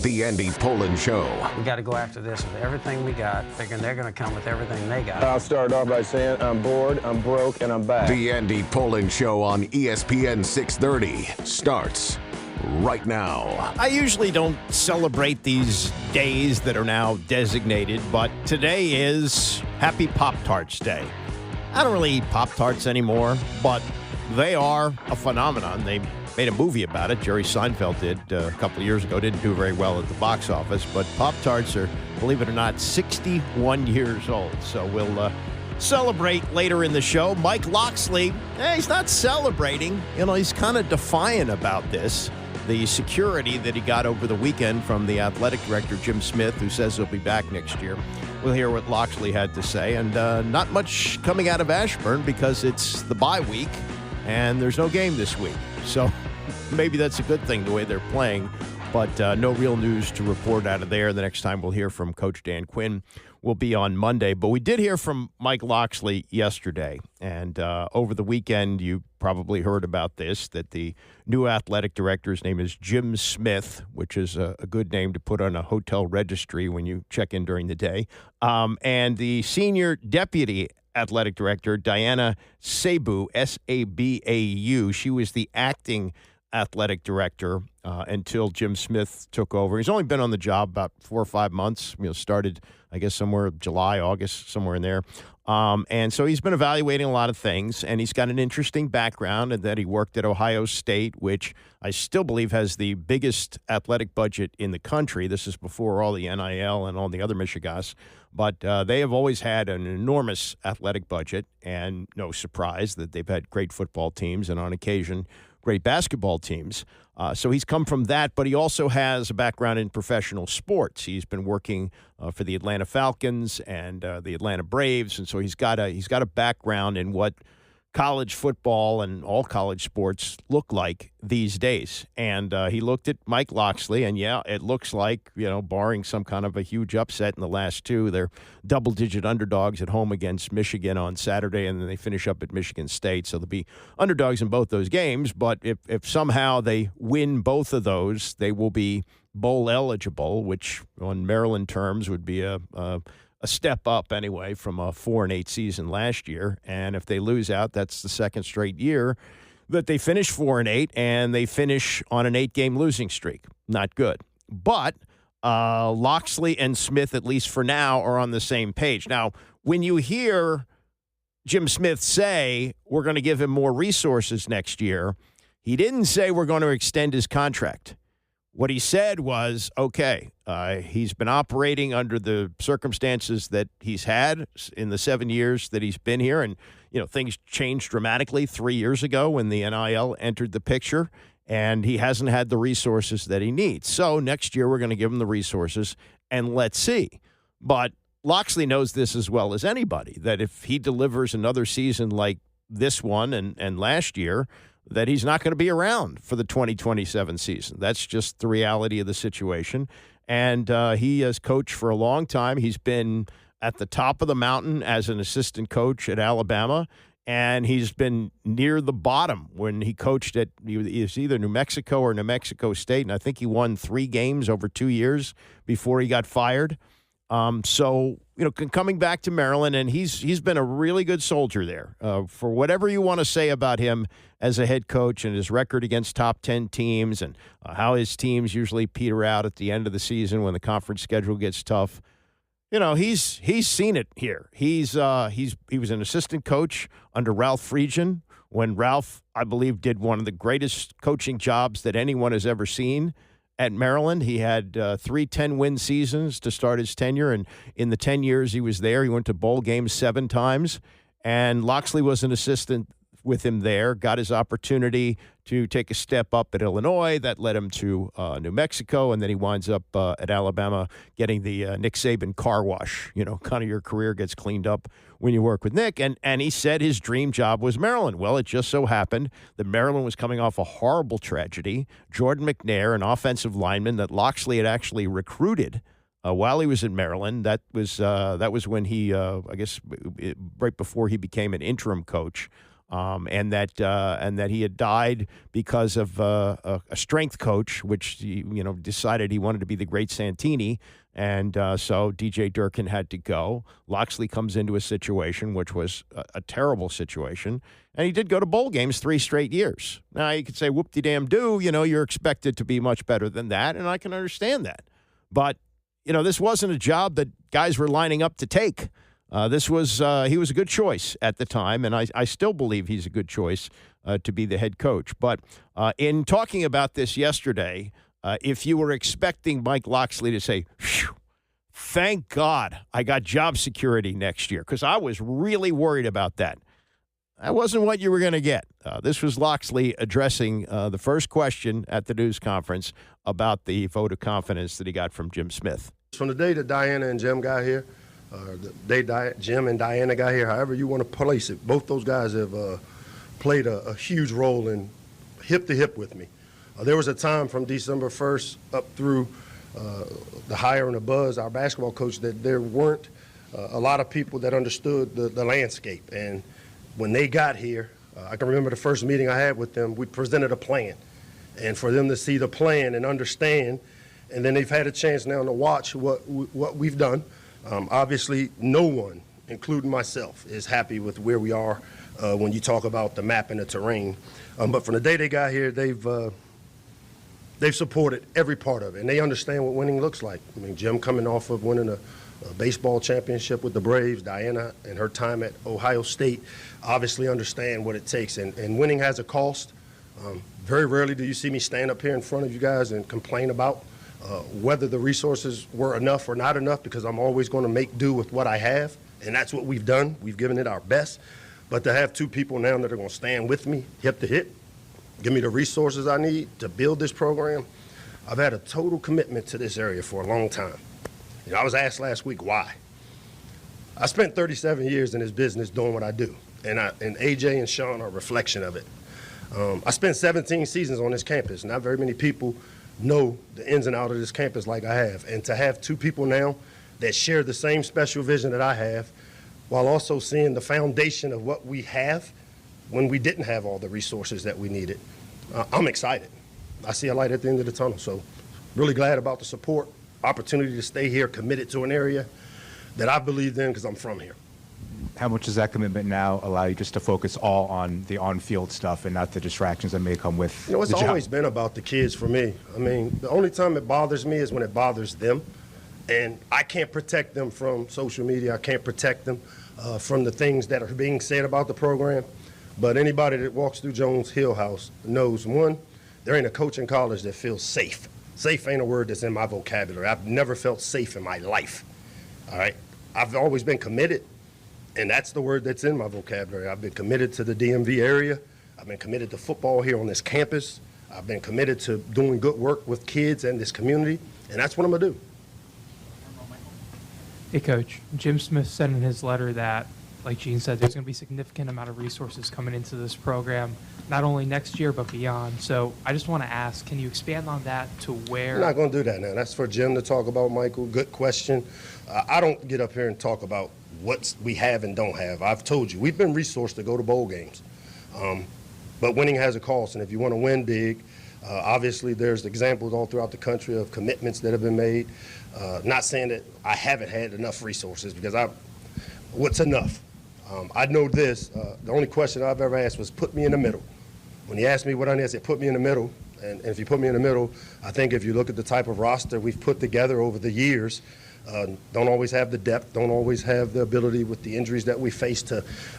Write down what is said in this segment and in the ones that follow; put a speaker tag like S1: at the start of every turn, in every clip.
S1: The Andy Pollin Show.
S2: We got to go after this with everything we got, figuring they're going to come with everything they got.
S3: I'll start off by saying I'm bored, I'm broke, and I'm back.
S1: The Andy Pollin Show on ESPN 630 starts right now.
S4: I usually don't celebrate these days that are now designated, but today is Happy Pop-Tarts Day. I don't really eat Pop-Tarts anymore, but they are a phenomenon. They made a movie about it. Jerry Seinfeld did a couple of years ago. Didn't do very well at the box office, but Pop-Tarts are, believe it or not, 61 years old. So we'll celebrate later in the show. Mike Locksley, he's not celebrating. He's kind of defiant about this. The security that he got over the weekend from the athletic director, Jim Smith, who says he'll be back next year. We'll hear what Locksley had to say. And not much coming out of Ashburn because it's the bye week and there's no game this week. So maybe that's a good thing, the way they're playing. But no real news to report out of there. The next time we'll hear from Coach Dan Quinn will be on Monday. But we did hear from Mike Locksley yesterday. And over the weekend, you probably heard about this, that the new athletic director's name is Jim Smith, which is a good name to put on a hotel registry when you check in during the day. And the senior deputy athletic director, Diana Sabu, S-A-B-A-U, she was the acting athletic director until Jim Smith took over. He's only been on the job about 4 or 5 months. Started, I guess, somewhere July, August, somewhere in there. And so he's been evaluating a lot of things, and he's got an interesting background in that he worked at Ohio State, which I still believe has the biggest athletic budget in the country. This is before all the NIL and all the other Michigas. But they have always had an enormous athletic budget, and no surprise that they've had great football teams and on occasion great basketball teams. So he's come from that, but he also has a background in professional sports. He's been working for the Atlanta Falcons and the Atlanta Braves, and so he's got a background in what college football and all college sports look like these days. And he looked at Mike Locksley, and yeah, it looks like, barring some kind of a huge upset in the last two, they're double-digit underdogs at home against Michigan on Saturday, and then they finish up at Michigan State. So they'll be underdogs in both those games, but if somehow they win both of those, they will be bowl eligible, which on Maryland terms would be a step up anyway from a 4-8 season last year. And if they lose out, that's the second straight year that they finish 4-8, and they finish on an 8-game losing streak. Not good. But Locksley and Smith, at least for now, are on the same page. Now, when you hear Jim Smith say we're going to give him more resources next year, he didn't say we're going to extend his contract. What he said was, okay, he's been operating under the circumstances that he's had in the 7 years that he's been here. And, things changed dramatically 3 years ago when the NIL entered the picture, and he hasn't had the resources that he needs. So next year we're going to give him the resources, and let's see. But Locksley knows this as well as anybody, that if he delivers another season like this one and last year, that he's not going to be around for the 2027 season. That's just the reality of the situation. And he has coached for a long time. He's been at the top of the mountain as an assistant coach at Alabama, and he's been near the bottom when he coached at either New Mexico or New Mexico State, and I think he won 3 games over 2 years before he got fired. So, coming back to Maryland, and he's been a really good soldier there. For whatever you want to say about him as a head coach and his record against top 10 teams and how his teams usually peter out at the end of the season when the conference schedule gets tough, he's seen it here. He was an assistant coach under Ralph Friedgen when Ralph, I believe, did one of the greatest coaching jobs that anyone has ever seen at Maryland. He had 3 10-win seasons to start his tenure, and in the 10 years he was there, he went to bowl games 7 times, and Locksley was an assistant with him there, got his opportunity to take a step up at Illinois. That led him to New Mexico, and then he winds up at Alabama getting the Nick Saban car wash. Kind of your career gets cleaned up when you work with Nick. And he said his dream job was Maryland. Well, it just so happened that Maryland was coming off a horrible tragedy. Jordan McNair, an offensive lineman that Locksley had actually recruited while he was in Maryland. That was when he, I guess, right before he became an interim coach. and that he had died because of a strength coach, which he, decided he wanted to be the great Santini, and so DJ Durkin had to go. Locksley comes into a situation which was a terrible situation, and he did go to bowl games 3 straight years. Now you could say whoop-de-damn-do, you're expected to be much better than that, and I can understand that, but this wasn't a job that guys were lining up to take. He was a good choice at the time, and I still believe he's a good choice to be the head coach. But in talking about this yesterday, if you were expecting Mike Locksley to say, "Phew, thank God I got job security next year," because I was really worried about that. That wasn't what you were going to get. This was Locksley addressing the first question at the news conference about the vote of confidence that he got from Jim Smith.
S3: From the day that Diana and Jim got here, the day Jim and Diana got here, however you want to place it, both those guys have played a huge role in hip to hip with me. There was a time from December 1st up through the hire and the buzz, our basketball coach, that there weren't a lot of people that understood the landscape. And when they got here, I can remember the first meeting I had with them, we presented a plan. And for them to see the plan and understand, and then they've had a chance now to watch what we've done. Obviously, no one, including myself, is happy with where we are when you talk about the map and the terrain. But from the day they got here, they've supported every part of it, and they understand what winning looks like. I mean, Jim coming off of winning a baseball championship with the Braves, Diana and her time at Ohio State obviously understand what it takes, and winning has a cost. Very rarely do you see me stand up here in front of you guys and complain about whether the resources were enough or not enough, because I'm always going to make do with what I have, and that's what we've done. We've given it our best. But to have 2 people now that are going to stand with me, hip to hip, give me the resources I need to build this program, I've had a total commitment to this area for a long time. I was asked last week why. I spent 37 years in this business doing what I do, and AJ and Sean are a reflection of it. I spent 17 seasons on this campus. Not very many people know the ins and outs of this campus like I have. And to have 2 people now that share the same special vision that I have, while also seeing the foundation of what we have when we didn't have all the resources that we needed, I'm excited. I see a light at the end of the tunnel. So really glad about the support, opportunity to stay here, committed to an area that I believed in because I'm from here.
S5: How much does that commitment now allow you just to focus all on the on-field stuff and not the distractions that may come with
S3: it's
S5: the job?
S3: always been about the kids for me. I mean, the only time it bothers me is when it bothers them. And I can't protect them from social media. I can't protect them from the things that are being said about the program. But anybody that walks through Jones Hill House knows, one, there ain't a coach in college that feels safe. Safe ain't a word that's in my vocabulary. I've never felt safe in my life, all right? I've always been committed, and that's the word that's in my vocabulary. I've been committed to the DMV area. I've been committed to football here on this campus. I've been committed to doing good work with kids and this community, and that's what I'm going to do.
S6: Hey, Coach. Jim Smith said in his letter that, like Gene said, there's going to be a significant amount of resources coming into this program, not only next year but beyond. So I just want to ask, can you expand on that to where?
S3: I'm not going to do that now. That's for Jim to talk about, Michael. Good question. I don't get up here and talk about what we have and don't have. I've told you, we've been resourced to go to bowl games. But winning has a cost, and if you want to win big, obviously there's examples all throughout the country of commitments that have been made. Not saying that I haven't had enough resources, because what's enough? I know this. The only question I've ever asked was, put me in the middle. When he asked me what I need, I said, put me in the middle. And if you put me in the middle, I think if you look at the type of roster we've put together over the years, don't always have the depth, don't always have the ability with the injuries that we face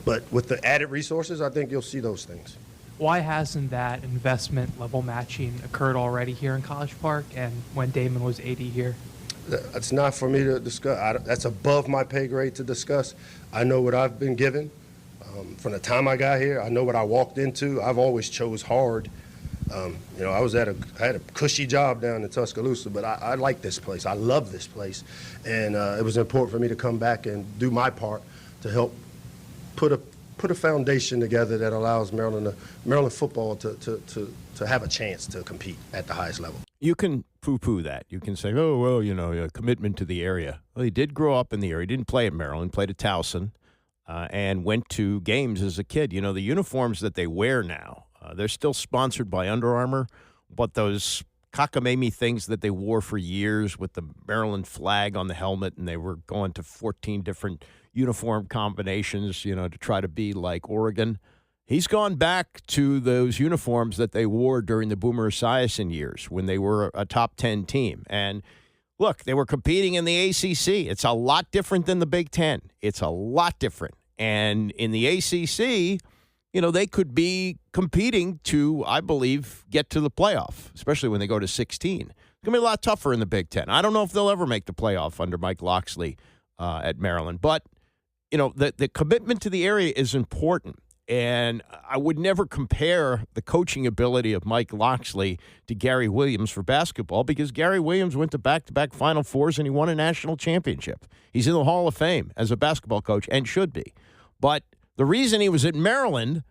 S3: but with the added resources, I think you'll see those things.
S6: Why hasn't that investment level matching occurred already here in College Park and when Damon was 80 here?
S3: That's not for me to discuss. That's above my pay grade to discuss. I know what I've been given from the time I got here. I know what I walked into. I've always chose hard. I had a cushy job down in Tuscaloosa, but I like this place. I love this place, and it was important for me to come back and do my part to help put a foundation together that allows Maryland football to have a chance to compete at the highest level.
S4: You can poo-poo that. You can say, oh, well, a commitment to the area. Well, he did grow up in the area. He didn't play at Maryland, played at Towson. and went to games as a kid. You know, the uniforms that they wear now, they're still sponsored by Under Armour, but those cockamamie things that they wore for years with the Maryland flag on the helmet, and they were going to 14 different uniform combinations, you know, to try to be like Oregon. He's gone back to those uniforms that they wore during the Boomer Esiason years when they were a top 10 team. And look, they were competing in the ACC. It's a lot different than the Big Ten. It's a lot different. And in the ACC, you know, they could be competing to, I believe, get to the playoff, especially when they go to 16. It's going to be a lot tougher in the Big Ten. I don't know if they'll ever make the playoff under Mike Locksley at Maryland. But, you know, the commitment to the area is important. And I would never compare the coaching ability of Mike Locksley to Gary Williams for basketball, because Gary Williams went to back-to-back Final Fours and he won a national championship. He's in the Hall of Fame as a basketball coach and should be. But the reason he was at Maryland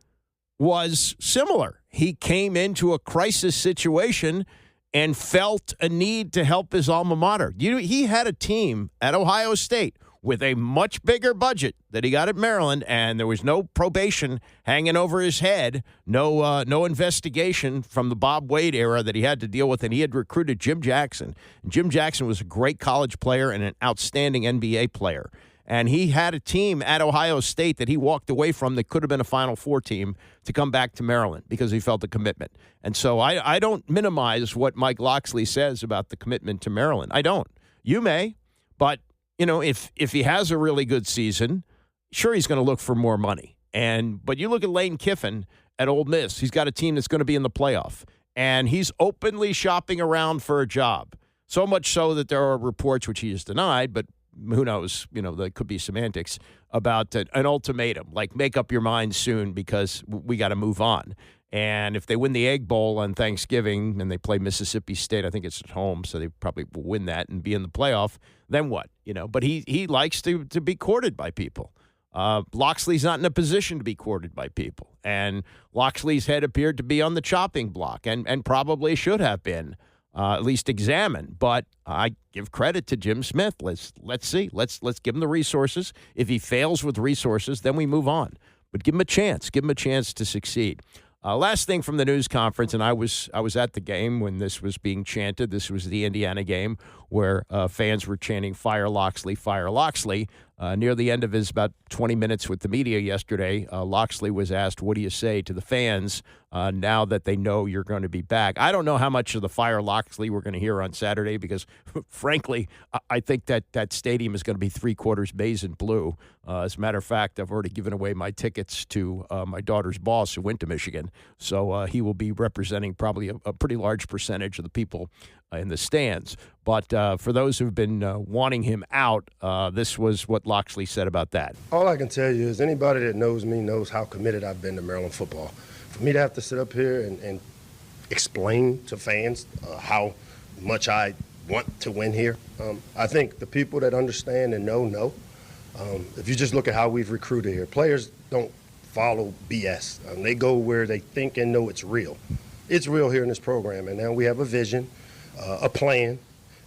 S4: was similar. He came into a crisis situation and felt a need to help his alma mater. He had a team at Ohio State with a much bigger budget that he got at Maryland, and there was no probation hanging over his head, no investigation from the Bob Wade era that he had to deal with, and he had recruited Jim Jackson. And Jim Jackson was a great college player and an outstanding NBA player. And he had a team at Ohio State that he walked away from that could have been a Final Four team to come back to Maryland because he felt the commitment. And so I don't minimize what Mike Locksley says about the commitment to Maryland. I don't. You may, but you know, if he has a really good season, sure, he's going to look for more money. But you look at Lane Kiffin at Ole Miss. He's got a team that's going to be in the playoff, and he's openly shopping around for a job. So much so that there are reports, which he has denied, but who knows, you know, there could be semantics, about an ultimatum, like make up your mind soon because we got to move on. And if they win the Egg Bowl on Thanksgiving and they play Mississippi State, I think it's at home, so they probably will win that and be in the playoff, then what? You know, but he likes to be courted by people. Locksley's not in a position to be courted by people. And Locksley's head appeared to be on the chopping block and probably should have been at least examined. But I give credit to Jim Smith. Let's see. Let's give him the resources. If he fails with resources, then we move on. But give him a chance. Give him a chance to succeed. Last thing from the news conference, and I was at the game when this was being chanted. This was the Indiana game where fans were chanting, "Fire Locksley, fire Locksley." Near the end of his about 20 minutes with the media yesterday, Locksley was asked, what do you say to the fans now that they know you're going to be back? I don't know how much of the fire Locksley we're going to hear on Saturday because, frankly, I think that stadium is going to be three-quarters maize and blue. As a matter of fact, I've already given away my tickets to my daughter's boss who went to Michigan, so he will be representing probably a pretty large percentage of the people in the stands. But for those who've been wanting him out, this was what Locksley said about that.
S3: All I can tell you is anybody that knows me knows how committed I've been to Maryland football. For me to have to sit up here and explain to fans how much I want to win here, I think the people that understand and know. If you just look at how we've recruited here, players don't follow BS. They go where they think and know it's real. It's real here in this program, and now we have a vision, a plan,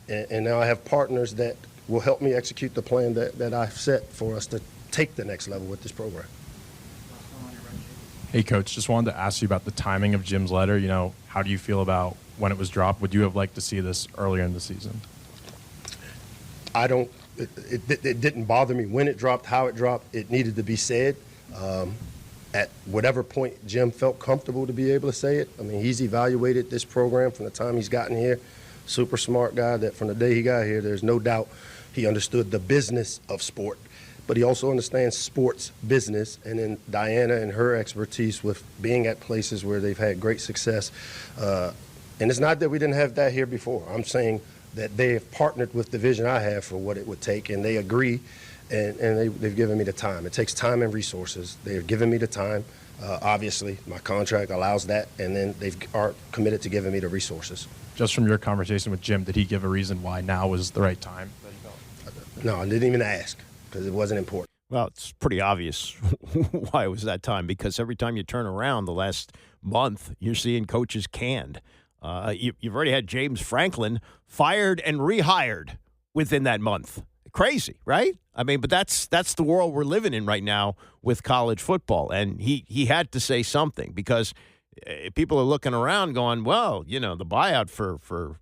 S3: and now I have partners that will help me execute the plan that I've set for us to take the next level with this program.
S7: Hey, Coach, just wanted to ask you about the timing of Jim's letter. You know, how do you feel about when it was dropped? Would you have liked to see this earlier in the season?
S3: It didn't bother me when it dropped, how it dropped. It needed to be said. At whatever point Jim felt comfortable to be able to say it. I mean, he's evaluated this program from the time he's gotten here. Super smart guy that from the day he got here, there's no doubt he understood the business of sport, but he also understands sports business. And then Diana and her expertise with being at places where they've had great success. And it's not that we didn't have that here before. I'm saying that they have partnered with the vision I have for what it would take, and they agree. And they've given me the time. It takes time and resources. They've given me the time. Obviously, my contract allows that, and then they are committed to giving me the resources.
S7: Just from your conversation with Jim, did he give a reason why now was the right time?
S3: No, I didn't even ask because it wasn't important.
S4: Well, it's pretty obvious why it was that time, because every time you turn around the last month, you're seeing coaches canned. You've already had James Franklin fired and rehired within that month. crazy, right? I mean, but that's the world we're living in right now with college football. And he had to say something because people are looking around going, well, the buyout for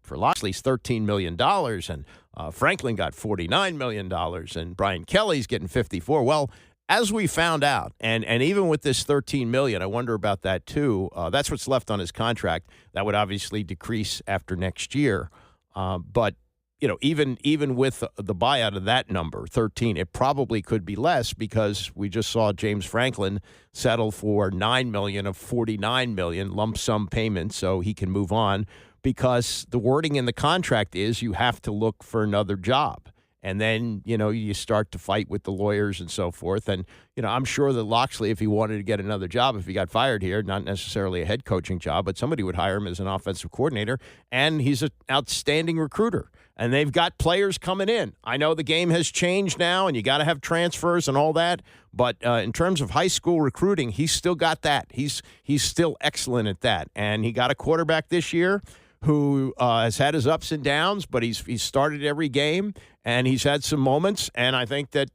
S4: Locksley's $13 million, and Franklin got $49 million, and Brian Kelly's getting $54. Well, as we found out, and even with this $13 million, I wonder about that too. That's what's left on his contract. That would obviously decrease after next year. But even with the buyout of that number, 13, it probably could be less because we just saw James Franklin settle for $9 million of $49 million lump sum payment, so he can move on. Because the wording in the contract is you have to look for another job. And then, you start to fight with the lawyers and so forth. And, I'm sure that Locksley, if he wanted to get another job, if he got fired here, not necessarily a head coaching job, but somebody would hire him as an offensive coordinator. And he's an outstanding recruiter. And they've got players coming in. I know the game has changed now, and you got to have transfers and all that. But in terms of high school recruiting, he's still got that. He's still excellent at that. And he got a quarterback this year who has had his ups and downs, but he's started every game, and he's had some moments. And I think that,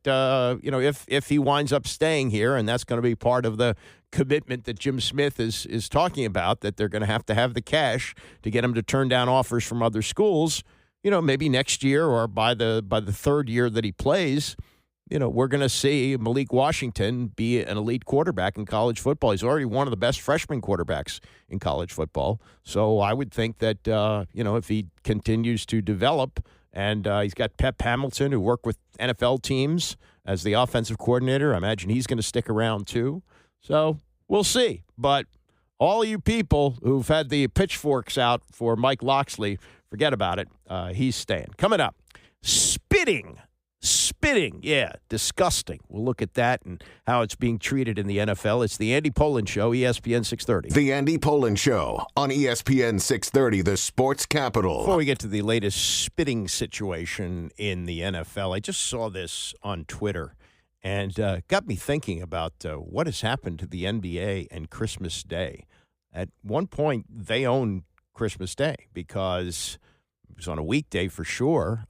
S4: if he winds up staying here, and that's going to be part of the commitment that Jim Smith is talking about, that they're going to have the cash to get him to turn down offers from other schools, maybe next year or by the third year that he plays, we're going to see Malik Washington be an elite quarterback in college football. He's already one of the best freshman quarterbacks in college football. So I would think that, if he continues to develop, and he's got Pep Hamilton, who worked with NFL teams as the offensive coordinator, I imagine he's going to stick around too. So we'll see. But all you people who've had the pitchforks out for Mike Locksley, forget about it. He's staying. Coming up, spitting, yeah, disgusting. We'll look at that and how it's being treated in the NFL. It's the Andy Pollin Show, ESPN 630.
S1: The Andy Pollin Show on ESPN 630, the sports capital.
S4: Before we get to the latest spitting situation in the NFL, I just saw this on Twitter and got me thinking about what has happened to the NBA and Christmas Day. At one point, they owned Christmas Day because it was on a weekday for sure.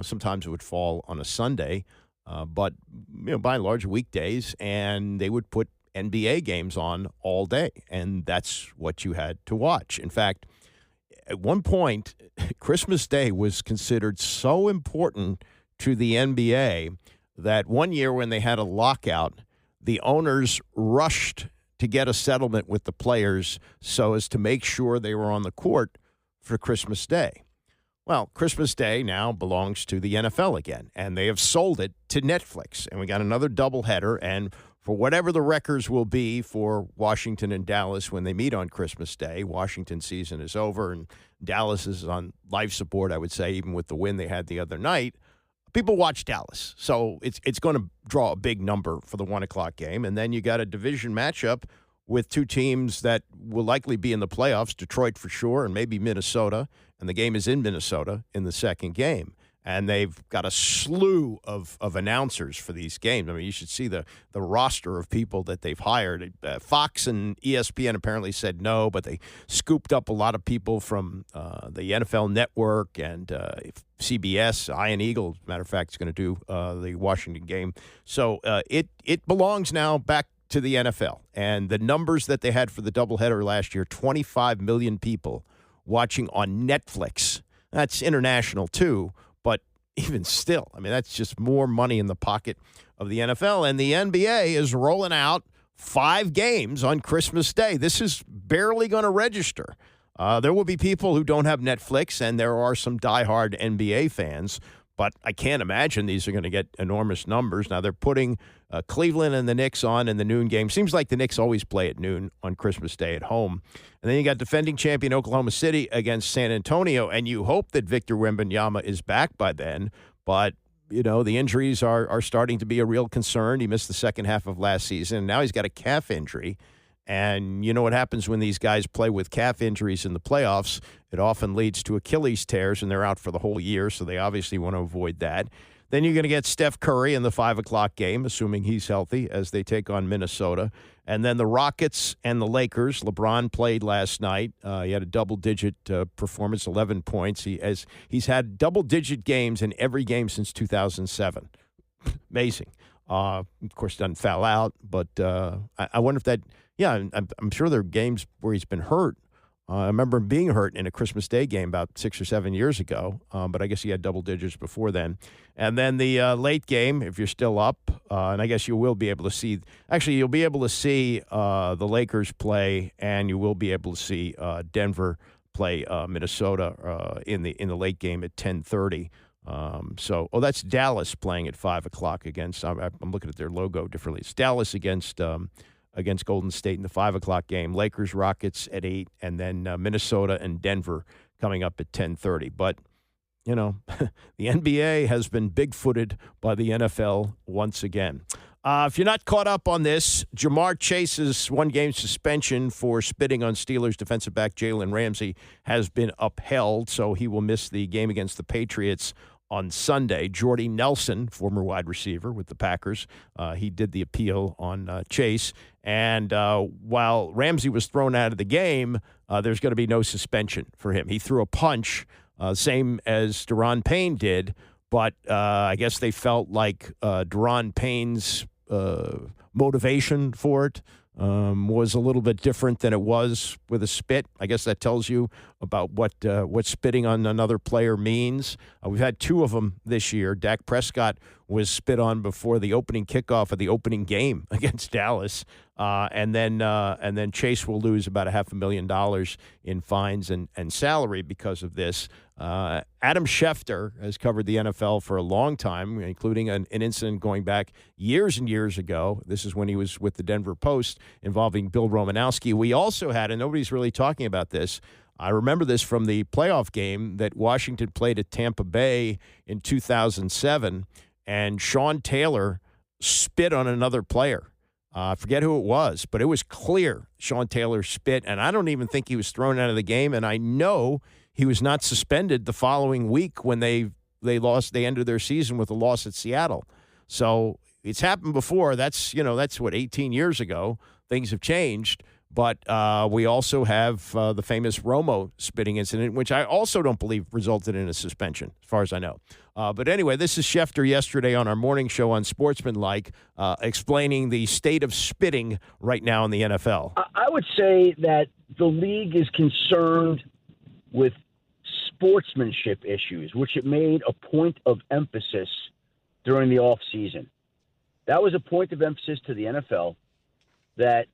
S4: Sometimes it would fall on a Sunday, but by and large weekdays, and they would put NBA games on all day, and that's what you had to watch. In fact, at one point, Christmas Day was considered so important to the NBA that one year when they had a lockout, the owners rushed to get a settlement with the players so as to make sure they were on the court for Christmas Day. Well, Christmas Day now belongs to the NFL again, and they have sold it to Netflix. And we got another doubleheader, and for whatever the records will be for Washington and Dallas when they meet on Christmas Day, Washington season is over, and Dallas is on life support, I would say, even with the win they had the other night. People watch Dallas, so it's going to draw a big number for the 1 o'clock game. And then you got a division matchup with two teams that will likely be in the playoffs, Detroit for sure, and maybe Minnesota. And the game is in Minnesota in the second game. And they've got a slew of announcers for these games. I mean, you should see the roster of people that they've hired. Fox and ESPN apparently said no, but they scooped up a lot of people from the NFL Network and CBS. Ian Eagle, as a matter of fact, is going to do the Washington game. So it belongs now back to the NFL. And the numbers that they had for the doubleheader last year, 25 million people watching on Netflix. That's international too, but even still, I mean, that's just more money in the pocket of the NFL. And the NBA is rolling out 5 games on Christmas Day. This is barely going to register. There will be people who don't have Netflix, and there are some diehard NBA fans, but I can't imagine these are going to get enormous numbers. Now, they're putting Cleveland and the Knicks on in the noon game. Seems like the Knicks always play at noon on Christmas Day at home. And then you got defending champion Oklahoma City against San Antonio, and you hope that Victor Wembanyama is back by then. But, you know, the injuries are starting to be a real concern. He missed the second half of last season, and now he's got a calf injury. And you know what happens when these guys play with calf injuries in the playoffs? It often leads to Achilles tears, and they're out for the whole year, so they obviously want to avoid that. Then you're going to get Steph Curry in the 5 o'clock game, assuming he's healthy, as they take on Minnesota. And then the Rockets and the Lakers. LeBron played last night. He had a double-digit performance, 11 points. He's had double-digit games in every game since 2007. Amazing. Of course, doesn't foul out, but I wonder if that. Yeah, I'm sure there are games where he's been hurt. I remember him being hurt in a Christmas Day game about 6 or 7 years ago, but I guess he had double digits before then. And then the late game, if you're still up, and I guess you will be able to see. Actually, you'll be able to see the Lakers play, and you will be able to see Denver play Minnesota in the late game at 10:30. That's Dallas playing at 5:00 against. I'm looking at their logo differently. It's Dallas against Golden State in the 5:00 game. Lakers, Rockets at 8, and then Minnesota and Denver coming up at 10:30. But, the NBA has been big-footed by the NFL once again. If you're not caught up on this, Jamar Chase's one-game suspension for spitting on Steelers defensive back Jalen Ramsey has been upheld, so he will miss the game against the Patriots on Sunday. Jordy Nelson, former wide receiver with the Packers, he did the appeal on Chase. And while Ramsey was thrown out of the game, there's going to be no suspension for him. He threw a punch, same as Daron Payne did, but I guess they felt like Daron Payne's motivation for it was a little bit different than it was with a spit. I guess that tells you about what spitting on another player means. We've had 2 of them this year. Dak Prescott was spit on before the opening kickoff of the opening game against Dallas, and then Chase will lose about $500,000 in fines and salary because of this. Adam Schefter has covered the NFL for a long time, including an incident going back years and years ago. This is when he was with the Denver Post involving Bill Romanowski. We also had, and nobody's really talking about this, I remember this from the playoff game that Washington played at Tampa Bay in 2007, and Sean Taylor spit on another player. I forget who it was, but it was clear Sean Taylor spit, and I don't even think he was thrown out of the game, and I know he was not suspended the following week when they lost. They ended their season with a loss at Seattle. So it's happened before. That's 18 years ago. Things have changed. But we also have the famous Romo spitting incident, which I also don't believe resulted in a suspension, as far as I know. But anyway, this is Schefter yesterday on our morning show on Sportsmanlike, explaining the state of spitting right now in the NFL.
S8: I would say that the league is concerned with sportsmanship issues, which it made a point of emphasis during the offseason. That was a point of emphasis to the NFL that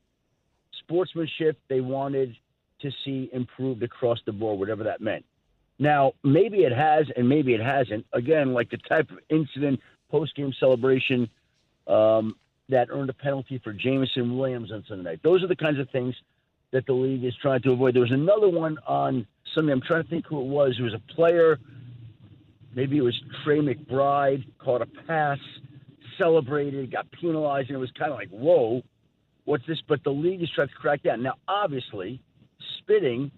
S8: sportsmanship they wanted to see improved across the board, whatever that meant. Now, maybe it has and maybe it hasn't. Again, like the type of incident, post-game celebration that earned a penalty for Jamison Williams on Sunday night. Those are the kinds of things that the league is trying to avoid. There was another one on Sunday. I'm trying to think who it was. It was a player, maybe it was Trey McBride, caught a pass, celebrated, got penalized, and it was kind of like, whoa, what's this? But the league is trying to crack down. Now, obviously, spitting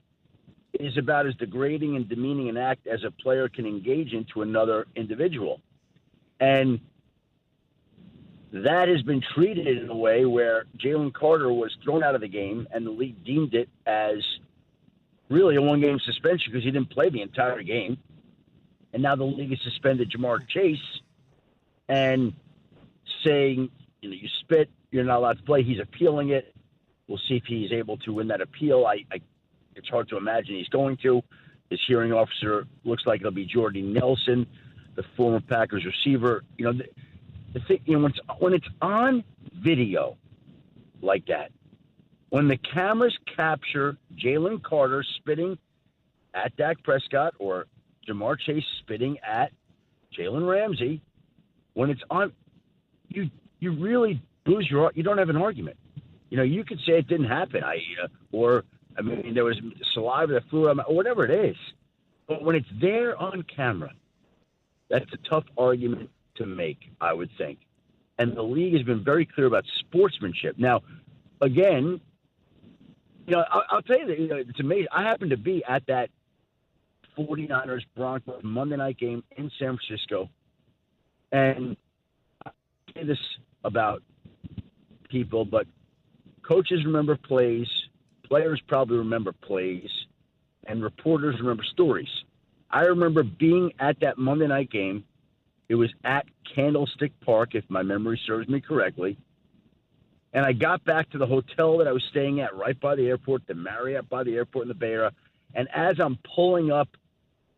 S8: is about as degrading and demeaning an act as a player can engage in to another individual. And that has been treated in a way where Jalen Carter was thrown out of the game, and the league deemed it as really a one-game suspension because he didn't play the entire game. And now the league has suspended Jamar Chase and saying, you spit, you're not allowed to play. He's appealing it. We'll see if he's able to win that appeal. It's hard to imagine he's going to. His hearing officer looks like it'll be Jordy Nelson, the former Packers receiver. The thing, when it's on video like that, when the cameras capture Jalen Carter spitting at Dak Prescott or Jamar Chase spitting at Jalen Ramsey, when it's on, you really lose you don't have an argument. You could say it didn't happen, there was saliva that flew out, or whatever it is. But when it's there on camera, that's a tough argument to make, I would think. And the league has been very clear about sportsmanship. Now, again, I'll tell you that it's amazing. I happened to be at that 49ers-Broncos Monday night game in San Francisco, and I say this about people, but coaches remember plays, players probably remember plays, and reporters remember stories. I remember being at that Monday night game. It was at Candlestick Park, if my memory serves me correctly. And I got back to the hotel that I was staying at right by the airport, the Marriott by the airport in the Bay Area. And as I'm pulling up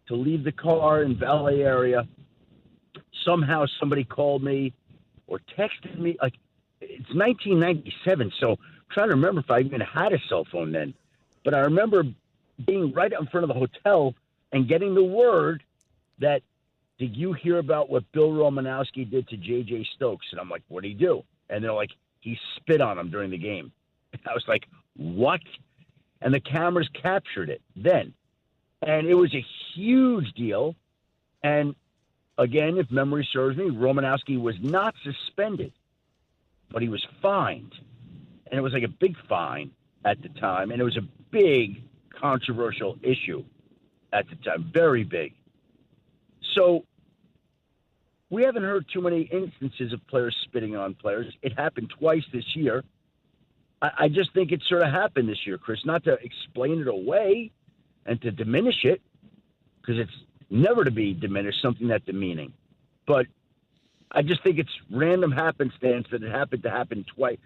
S8: to leave the car in valet area, somehow somebody called me or texted me. Like, it's 1997, so I'm trying to remember if I even had a cell phone then. But I remember being right in front of the hotel and getting the word that, did you hear about what Bill Romanowski did to J.J. Stokes? And I'm like, what did he do? And they're like, he spit on him during the game. And I was like, what? And the cameras captured it then. And it was a huge deal. And again, if memory serves me, Romanowski was not suspended, but he was fined. And it was like a big fine at the time. And it was a big controversial issue at the time, very big. So we haven't heard too many instances of players spitting on players. It happened twice this year. I just think it sort of happened this year, Chris, not to explain it away and to diminish it, because it's never to be diminished, something that demeaning. But I just think it's random happenstance that it happened to happen twice,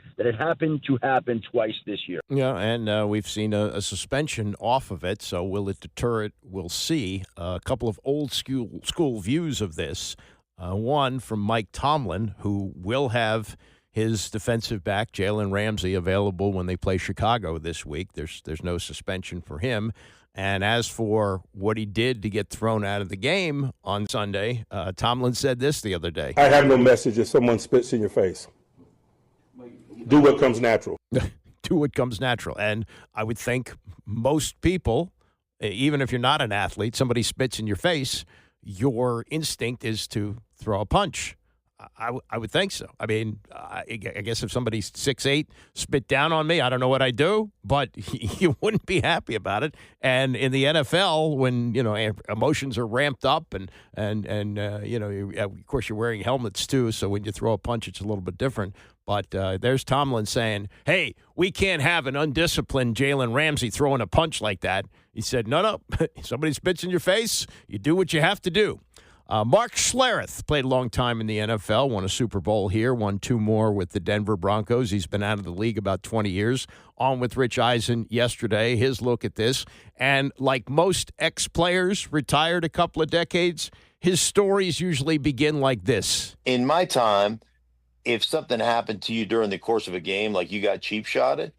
S8: twice this year.
S4: Yeah, and we've seen a suspension off of it, so will it deter it? We'll see. A couple of old school views of this. One from Mike Tomlin, who will have his defensive back, Jalen Ramsey, available when they play Chicago this week. There's no suspension for him. And as for what he did to get thrown out of the game on Sunday, Tomlin said this the other day.
S9: I have no message if someone spits in your face. Do what comes natural.
S4: Do what comes natural. And I would think most people, even if you're not an athlete, somebody spits in your face, your instinct is to throw a punch. I would think so. I mean, I guess if somebody's 6'8", spit down on me, I don't know what I'd do, but you wouldn't be happy about it. And in the NFL, when, emotions are ramped up and of course you're wearing helmets too, so when you throw a punch, it's a little bit different. But there's Tomlin saying, hey, we can't have an undisciplined Jalen Ramsey throwing a punch like that. He said, no, somebody spits in your face, you do what you have to do. Mark Schlereth played a long time in the NFL, won a Super Bowl here, won 2 more with the Denver Broncos. He's been out of the league about 20 years. On with Rich Eisen yesterday, his look at this. And like most ex-players retired a couple of decades, his stories usually begin like this.
S10: In my time, if something happened to you during the course of a game, like you got cheap shotted,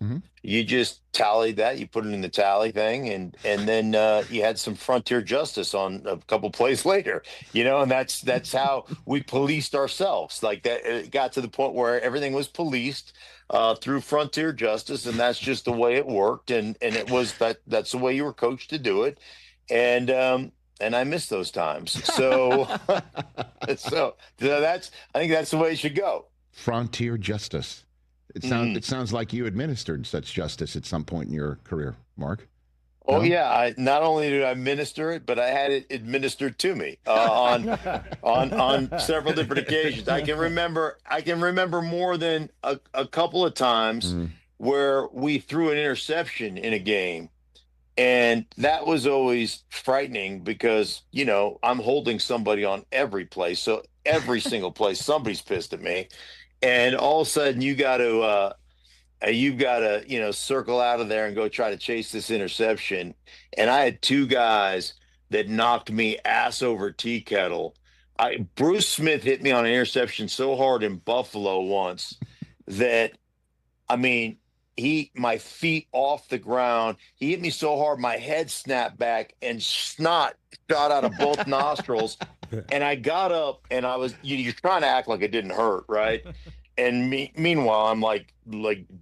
S10: you just tallied that, you put it in the tally thing, and then you had some frontier justice on a couple plays later, and that's how we policed ourselves. Like that, it got to the point where everything was policed through frontier justice, and that's just the way it worked, and it was that's the way you were coached to do it, and I miss those times. So so that's, I think that's the way it should go.
S11: Frontier justice. It sounds like you administered such justice at some point in your career, Mark.
S10: Oh, no? Yeah. I not only did I minister it, but I had it administered to me on several different occasions. I can remember more than a couple of times where we threw an interception in a game. And that was always frightening because, I'm holding somebody on every play. So every single play, somebody's pissed at me. And all of a sudden you've got to, circle out of there and go try to chase this interception. And I had 2 guys that knocked me ass over tea kettle. Bruce Smith hit me on an interception so hard in Buffalo once that, my feet off the ground. He hit me so hard, my head snapped back and snot shot out of both nostrils. And I got up and I was, you're trying to act like it didn't hurt, right? And meanwhile, I'm like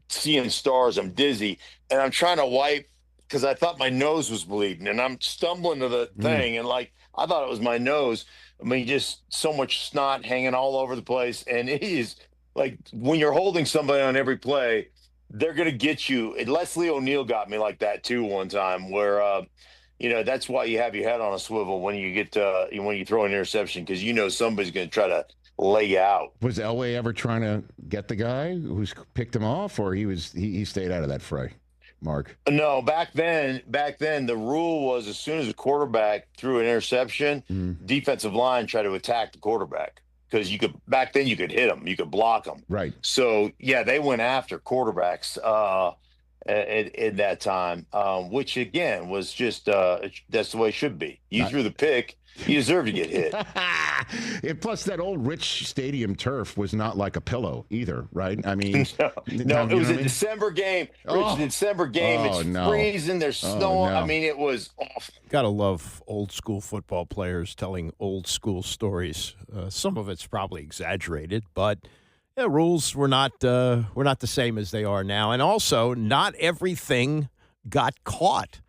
S10: seeing stars. I'm dizzy and I'm trying to wipe because I thought my nose was bleeding, and I'm stumbling to the thing and I thought it was my nose. Just so much snot hanging all over the place. And it is like when you're holding somebody on every play, they're going to get you. And Leslie O'Neal got me like that too one time where, that's why you have your head on a swivel when you get when you throw an interception, because somebody's going to try to lay out.
S11: Was Elway ever trying to get the guy who's picked him off, or he stayed out of that fray? Mark?
S10: No, back then, the rule was as soon as a quarterback threw an interception, defensive line tried to attack the quarterback because back then you could hit them, you could block them.
S11: Right.
S10: So yeah, they went after quarterbacks in that time, which again was just that's the way it should be. You threw the pick. You deserve to get hit.
S11: And plus, that old Rich Stadium turf was not like a pillow either, right? I mean,
S10: no, it was a December game. It's a December game. It's freezing. There's snow.
S11: No.
S10: I mean, it was awful.
S4: Gotta love old school football players telling old school stories. Some of it's probably exaggerated, but rules were not the same as they are now, and also not everything got caught.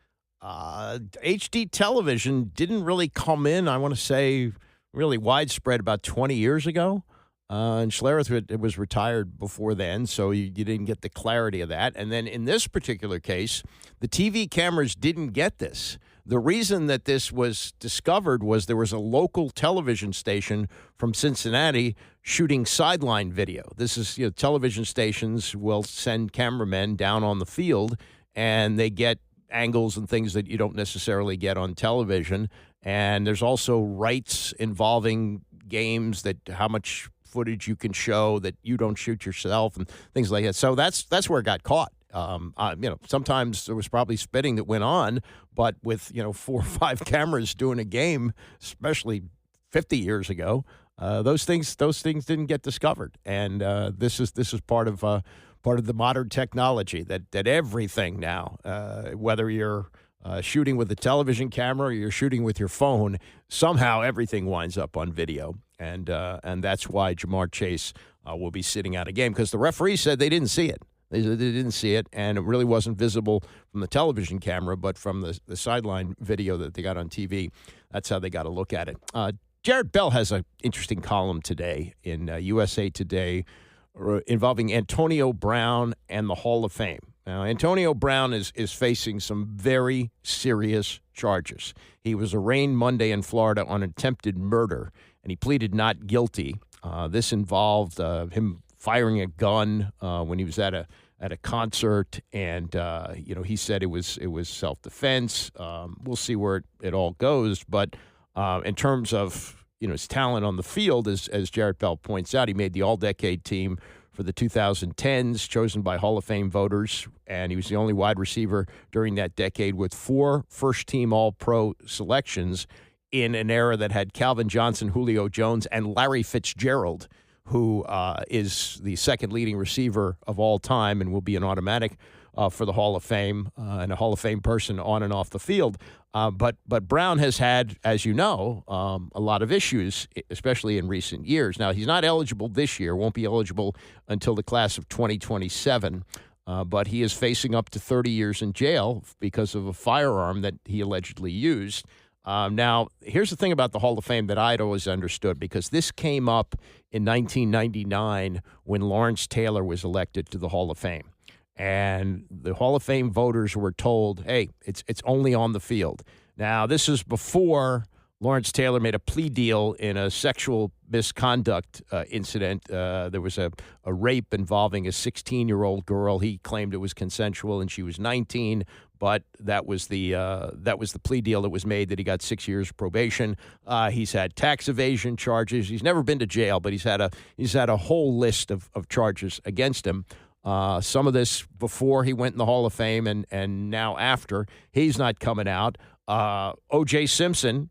S4: HD television didn't really come in, I want to say, really widespread about 20 years ago. And Schlereth was retired before then, so you didn't get the clarity of that. And then in this particular case, the TV cameras didn't get this. The reason that this was discovered was there was a local television station from Cincinnati shooting sideline video. This is, television stations will send cameramen down on the field, and they get angles and things that you don't necessarily get on television. And there's also rights involving games, that how much footage you can show that you don't shoot yourself and things like that. So that's where it got caught. Sometimes there was probably spitting that went on, but with 4 or 5 cameras doing a game, especially 50 years ago, those things didn't get discovered. And this is part of the modern technology that everything now, whether you're shooting with a television camera or you're shooting with your phone, somehow everything winds up on video. And that's why Jamar Chase will be sitting out a game, because the referee said they didn't see it. They didn't see it, and it really wasn't visible from the television camera, but from the sideline video that they got on TV. That's how they got a look at it. Jared Bell has an interesting column today in USA Today involving Antonio Brown and the Hall of Fame. Now, Antonio Brown is facing some very serious charges. He was arraigned Monday in Florida on attempted murder, and he pleaded not guilty. This involved him firing a gun when he was at a concert, and he said it was self-defense. We'll see where it all goes, but in terms of his talent on the field, as Jared Bell points out, he made the All-Decade team for the 2010s, chosen by Hall of Fame voters, and he was the only wide receiver during that decade with 4 first-team All-Pro selections in an era that had Calvin Johnson, Julio Jones, and Larry Fitzgerald, who is the second leading receiver of all time and will be an automatic for the Hall of Fame and a Hall of Fame person on and off the field. But Brown has had, as you know, a lot of issues, especially in recent years. Now, he's not eligible this year, won't be eligible until the class of 2027, but he is facing up to 30 years in jail because of a firearm that he allegedly used. Now, here's the thing about the Hall of Fame that I'd always understood, because this came up in 1999 when Lawrence Taylor was elected to the Hall of Fame. And the Hall of Fame voters were told, hey, it's only on the field. Now, this is before Lawrence Taylor made a plea deal in a sexual misconduct incident. There was a rape involving a 16-year-old girl. He claimed it was consensual, and she was 19. But that was the plea deal that was made, that he got 6 years probation. He's had tax evasion charges. He's never been to jail, but he's had a whole list of charges against him. Some of this before he went in the Hall of Fame, and now after. He's not coming out. O.J. Simpson,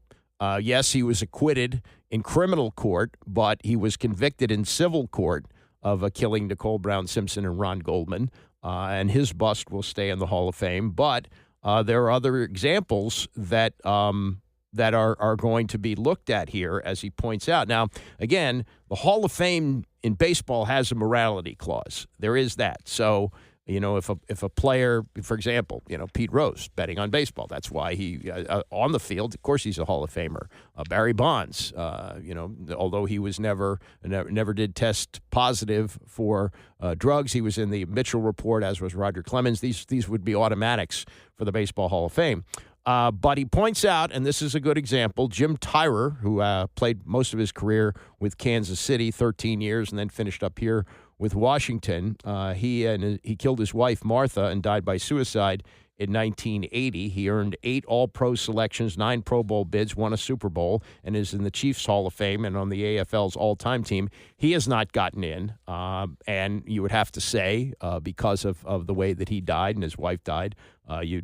S4: yes, he was acquitted in criminal court, but he was convicted in civil court of killing Nicole Brown Simpson and Ron Goldman. And his bust will stay in the Hall of Fame. But there are other examples that are going to be looked at here, as he points out. Now, again, the Hall of Fame in baseball has a morality clause. There is that. So, if a player, for example, Pete Rose betting on baseball, that's why he on the field, of course, he's a Hall of Famer. Barry Bonds, although he was never did test positive for drugs, he was in the Mitchell report, as was Roger Clemens. These would be automatics for the Baseball Hall of Fame. But he points out, and this is a good example, Jim Tyrer, who played most of his career with Kansas City, 13 years, and then finished up here with Washington. He killed his wife, Martha, and died by suicide in 1980. He earned 8 All-Pro selections, 9 Pro Bowl bids, won a Super Bowl, and is in the Chiefs Hall of Fame and on the AFL's all-time team. He has not gotten in, and you would have to say, because of the way that he died and his wife died, you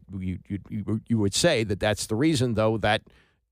S4: would say that that's the reason, though that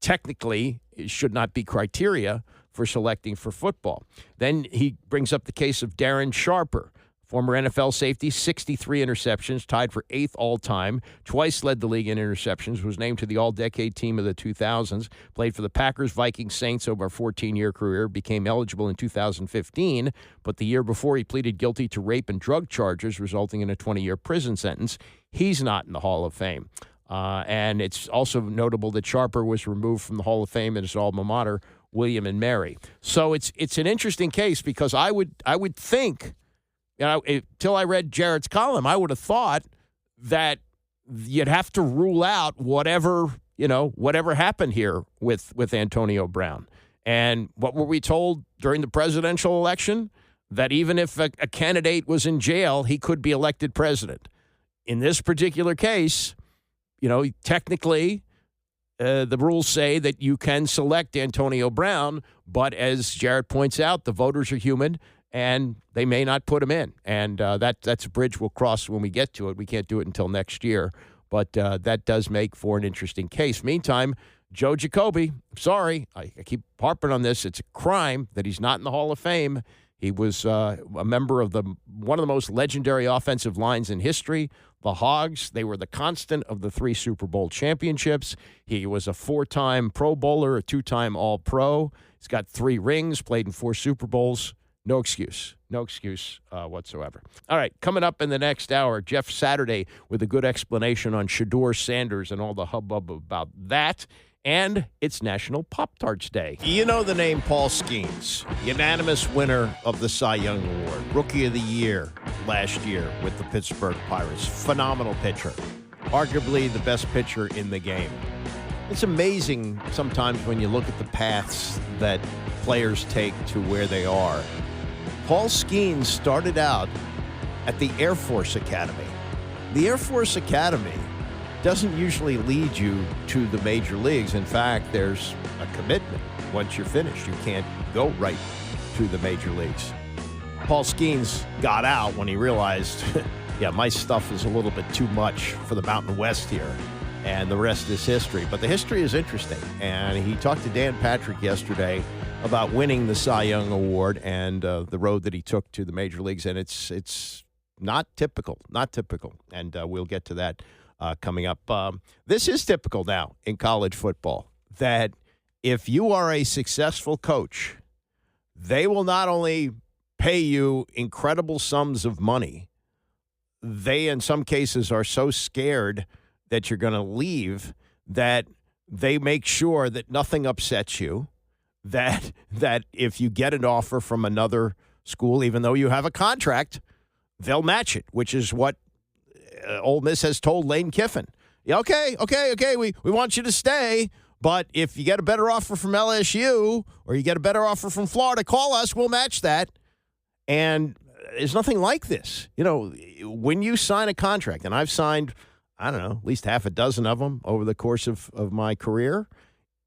S4: technically it should not be criteria for selecting for football. Then he brings up the case of Darren Sharper, former NFL safety, 63 interceptions, tied for 8th all-time, twice led the league in interceptions, was named to the all-decade team of the 2000s, played for the Packers, Vikings, Saints over a 14-year career, became eligible in 2015, but the year before he pleaded guilty to rape and drug charges, resulting in a 20-year prison sentence. He's not in the Hall of Fame. And it's also notable that Sharper was removed from the Hall of Fame at his alma mater, William and Mary. So it's an interesting case because I would think, till I read Jarrett's column, I would have thought that you'd have to rule out whatever happened here with Antonio Brown. And what were we told during the presidential election? That even if a candidate was in jail, he could be elected president. In this particular case, technically, the rules say that you can select Antonio Brown, but as Jarrett points out, the voters are human, and they may not put him in. And that's a bridge we'll cross when we get to it. We can't do it until next year, but that does make for an interesting case. Meantime, Joe Jacoby, sorry, I keep harping on this. It's a crime that he's not in the Hall of Fame. He was a member of one of the most legendary offensive lines in history, the Hogs. They were the constant of the 3 Super Bowl championships. He was a 4-time Pro Bowler, a 2-time All-Pro. He's got 3 rings, played in 4 Super Bowls. No excuse. No excuse whatsoever. All right, coming up in the next hour, Jeff Saturday with a good explanation on Shedeur Sanders and all the hubbub about that. And it's National Pop-Tarts Day. You know the name Paul Skeens, unanimous winner of the Cy Young Award, Rookie of the Year last year with the Pittsburgh Pirates. Phenomenal pitcher, arguably the best pitcher in the game. It's amazing sometimes when you look at the paths that players take to where they are. Paul Skeens started out at the Air Force Academy. The Air Force Academy doesn't usually lead you to the major leagues. In fact, there's a commitment. Once you're finished, you can't go right to the major leagues. Paul Skeens got out when he realized, my stuff is a little bit too much for the Mountain West here, and the rest is history. But the history is interesting, and he talked to Dan Patrick yesterday about winning the Cy Young Award and the road that he took to the major leagues, and it's not typical, and we'll get to that coming up. This is typical now in college football, that if you are a successful coach, they will not only pay you incredible sums of money, they in some cases are so scared that you're going to leave that they make sure that nothing upsets you, that if you get an offer from another school, even though you have a contract, they'll match it, which is what Ole Miss has told Lane Kiffin. Okay, we want you to stay, but if you get a better offer from LSU or you get a better offer from Florida, call us, we'll match that. And there's nothing like this. When you sign a contract, and I've signed, I don't know, at least half a dozen of them over the course of my career,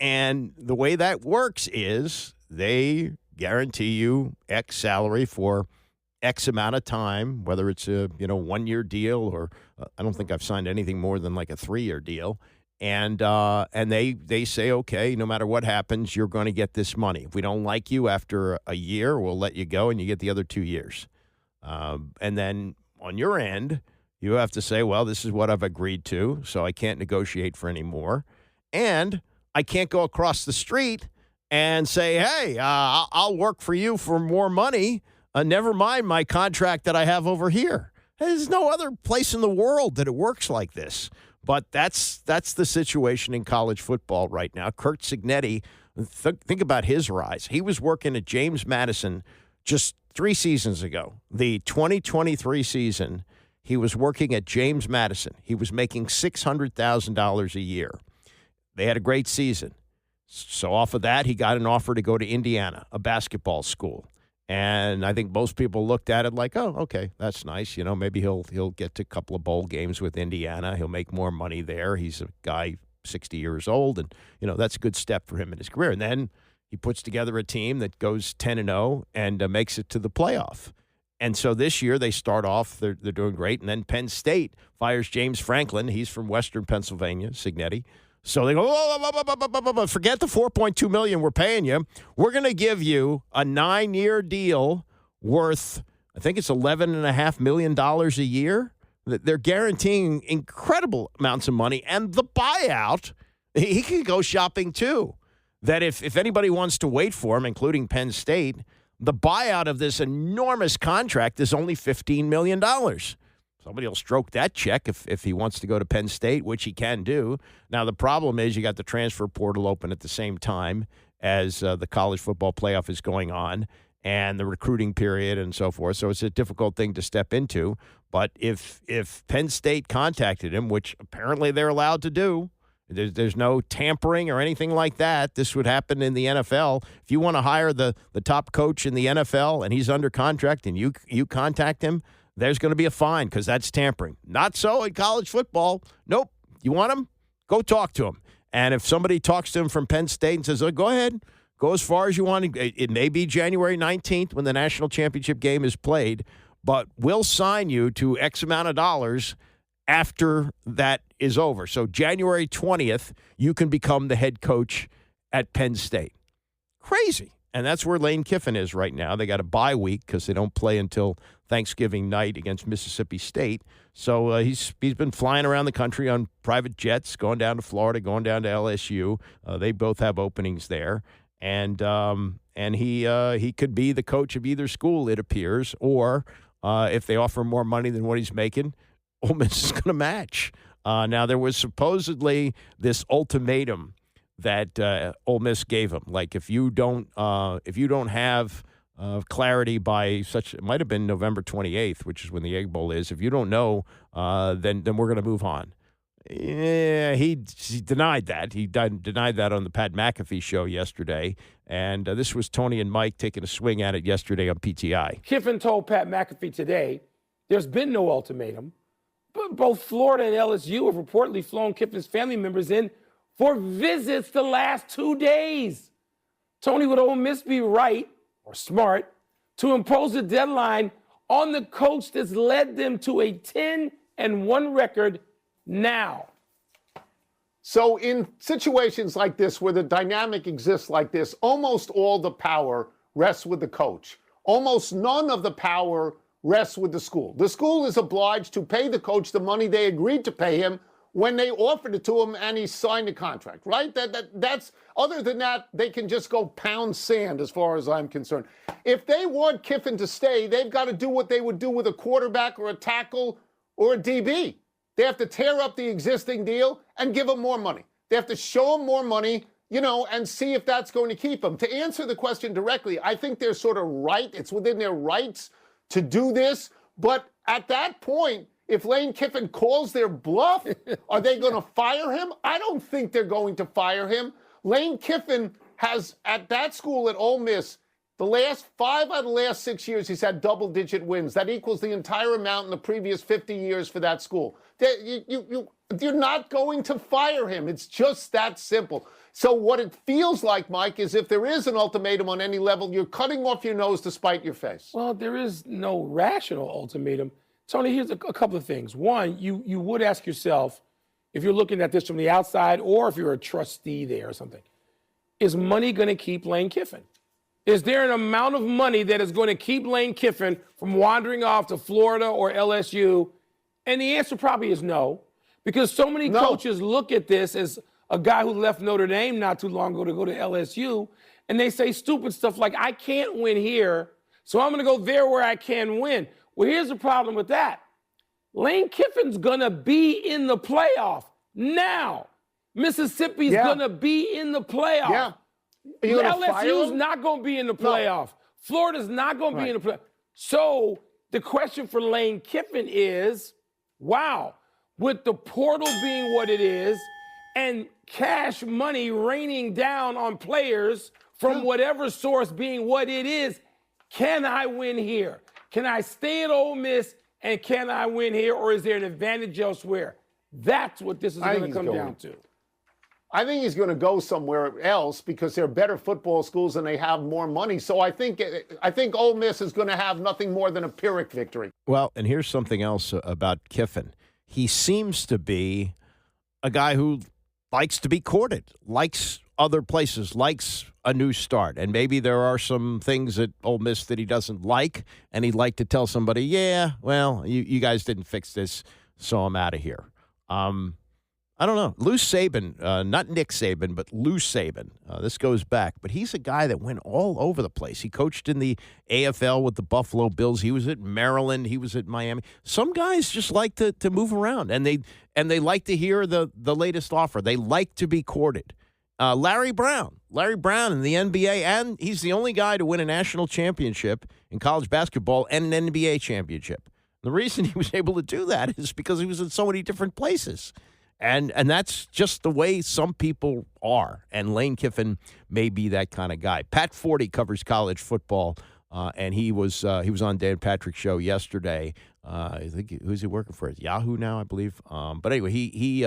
S4: and the way that works is they guarantee you X salary for X amount of time, whether it's a 1-year deal or I don't think I've signed anything more than like a 3-year deal, and they say, okay, no matter what happens, you're going to get this money. If we don't like you after a year, we'll let you go, and you get the other 2 years. And then on your end, you have to say, well, this is what I've agreed to, so I can't negotiate for any more, and I can't go across the street and say, hey, I'll work for you for more money. Never mind my contract that I have over here. There's no other place in the world that it works like this. But that's the situation in college football right now. Curt Cignetti, think about his rise. He was working at James Madison just 3 seasons ago. The 2023 season, he was working at James Madison. He was making $600,000 a year. They had a great season. So off of that, he got an offer to go to Indiana, a basketball school. And I think most people looked at it like, oh, okay, that's nice. You know, maybe he'll get to a couple of bowl games with Indiana. He'll make more money there. He's a guy 60 years old, and, you know, that's a good step for him in his career. And then he puts together a team that goes 10-0 and makes it to the playoff. And so this year they start off, they're doing great, and then Penn State fires James Franklin. He's from Western Pennsylvania, Signetti. So they go, forget the $4.2 million we're paying you. We're going to give you a 9-year deal worth, I think it's $11.5 million a year. They're guaranteeing incredible amounts of money. And the buyout, he can go shopping too. That if anybody wants to wait for him, including Penn State, the buyout of this enormous contract is only $15 million. Somebody will stroke that check if he wants to go to Penn State, which he can do. Now, the problem is you got the transfer portal open at the same time as the college football playoff is going on and the recruiting period and so forth. So it's a difficult thing to step into. But if Penn State contacted him, which apparently they're allowed to do, there's no tampering or anything like that. This would happen in the NFL. If you want to hire the top coach in the NFL and he's under contract and you contact him, there's going to be a fine because that's tampering. Not so in college football. Nope. You want him? Go talk to him. And if somebody talks to him from Penn State and says, oh, go ahead, go as far as you want. It may be January 19th when the national championship game is played, but we'll sign you to X amount of dollars after that is over. So January 20th, you can become the head coach at Penn State. Crazy. And that's where Lane Kiffin is right now. They got a bye week because they don't play until Thanksgiving night against Mississippi State. So he's been flying around the country on private jets, going down to Florida, going down to LSU. They both have openings there. And he could be the coach of either school, it appears, or if they offer more money than what he's making, Ole Miss is going to match. Now, there was supposedly this ultimatum that Ole Miss gave him, like if you don't have clarity by it might have been November 28th, which is when the Egg Bowl is. If you don't know, then we're going to move on. Yeah, he denied that. He denied that on the Pat McAfee show yesterday, and this was Tony and Mike taking a swing at it yesterday on PTI.
S12: Kiffin told Pat McAfee today, "There's been no ultimatum, but both Florida and LSU have reportedly flown Kiffin's family members in for visits the last 2 days. Tony, would Ole Miss be right or smart to impose a deadline on the coach that's led them to a 10-1 record now?"
S13: So in situations like this where the dynamic exists like this, almost all the power rests with the coach. Almost none of the power rests with the school. The school is obliged to pay the coach the money they agreed to pay him when they offered it to him and he signed the contract, right? That's other than that, they can just go pound sand as far as I'm concerned. If they want Kiffin to stay, they've got to do what they would do with a quarterback or a tackle or a DB. They have to tear up the existing deal and give him more money. They have to show him more money, and see if that's going to keep him. To answer the question directly, I think they're sort of right. It's within their rights to do this. But at that point, if Lane Kiffin calls their bluff, are they going to fire him? I don't think they're going to fire him. Lane Kiffin has, at that school at Ole Miss, the last 5 out of the last 6 years, he's had double-digit wins. That equals the entire amount in the previous 50 years for that school. You're not going to fire him. It's just that simple. So what it feels like, Mike, is if there is an ultimatum on any level, you're cutting off your nose to spite your face.
S12: Well, there is no rational ultimatum. Tony, here's a couple of things. One, you would ask yourself, if you're looking at this from the outside or if you're a trustee there or something, is money going to keep Lane Kiffin? Is there an amount of money that is going to keep Lane Kiffin from wandering off to Florida or LSU? And the answer probably is no, because so many coaches look at this as a guy who left Notre Dame not too long ago to go to LSU, and they say stupid stuff like, I can't win here, so I'm going to go there where I can win. Well, here's the problem with that. Lane Kiffin's going to be in the playoff now. Mississippi's going to be in the playoff.
S13: Yeah.
S12: LSU's not going to be in the playoff. No. Florida's not going to be in the playoff. So the question for Lane Kiffin is, wow, with the portal being what it is and cash money raining down on players from whatever source being what it is. Can I win here? Can I stay at Ole Miss and can I win here, or is there an advantage elsewhere? That's what this is going to come down to.
S13: I think he's going to go somewhere else because they're better football schools and they have more money. So I think Ole Miss is going to have nothing more than a Pyrrhic victory.
S4: Well, and here's something else about Kiffin. He seems to be a guy who likes to be courted, likes other places, likes a new start. And maybe there are some things at Ole Miss that he doesn't like, and he'd like to tell somebody, yeah, well, you guys didn't fix this, so I'm out of here. I don't know. Lou Saban, not Nick Saban, but Lou Saban. This goes back. But he's a guy that went all over the place. He coached in the AFL with the Buffalo Bills. He was at Maryland. He was at Miami. Some guys just like to move around, and they like to hear the latest offer. They like to be courted. Larry Brown in the NBA, and he's the only guy to win a national championship in college basketball and an NBA championship. The reason he was able to do that is because he was in so many different places. And that's just the way some people are. And Lane Kiffin may be that kind of guy. Pat Forty covers college football, and he was on Dan Patrick's show yesterday. I think who's he working for? Yahoo now, I believe. But anyway, he's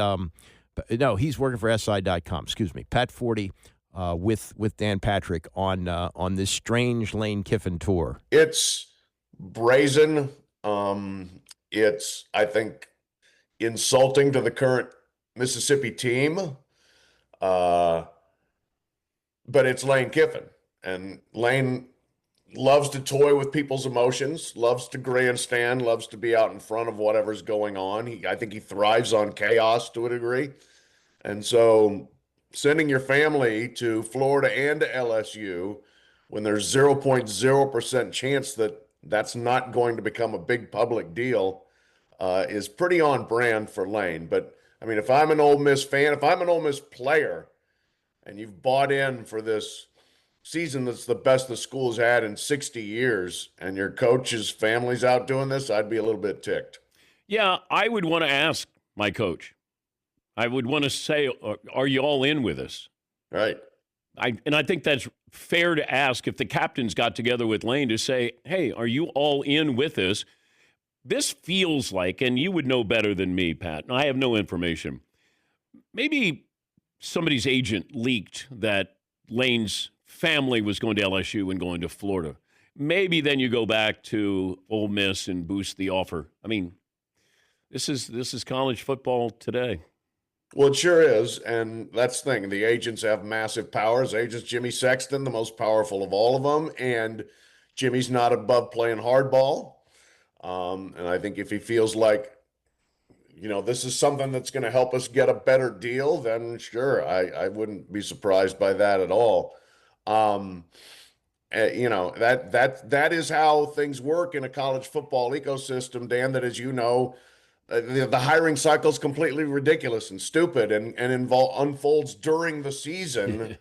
S4: working for SI.com. Excuse me. Pat Forty with Dan Patrick on this strange Lane Kiffin tour.
S14: It's brazen. It's, I think, insulting to the current Mississippi team, but it's Lane Kiffin, and Lane loves to toy with people's emotions, loves to grandstand, loves to be out in front of whatever's going on. I think he thrives on chaos to a degree, and so sending your family to Florida and to LSU when there's 0.0% chance that that's not going to become a big public deal is pretty on brand for Lane. But I mean, if I'm an Ole Miss fan, if I'm an Ole Miss player, and you've bought in for this season that's the best the school's had in 60 years, and your coach's family's out doing this, I'd be a little bit ticked.
S15: Yeah, I would want to ask my coach. I would want to say, are you all in with us?
S14: Right.
S15: I think that's fair to ask if the captains got together with Lane to say, hey, are you all in with us? This feels like, and you would know better than me, Pat, and I have no information, maybe somebody's agent leaked that Lane's family was going to LSU and going to Florida. Maybe then you go back to Ole Miss and boost the offer. I mean, this is college football today.
S14: Well, it sure is, and that's the thing. The agents have massive powers. Agents Jimmy Sexton, the most powerful of all of them, and Jimmy's not above playing hardball. And I think if he feels like, this is something that's going to help us get a better deal, then sure, I wouldn't be surprised by that at all. That is how things work in a college football ecosystem, Dan, that, as you know, the hiring cycle is completely ridiculous and stupid and unfolds during the season.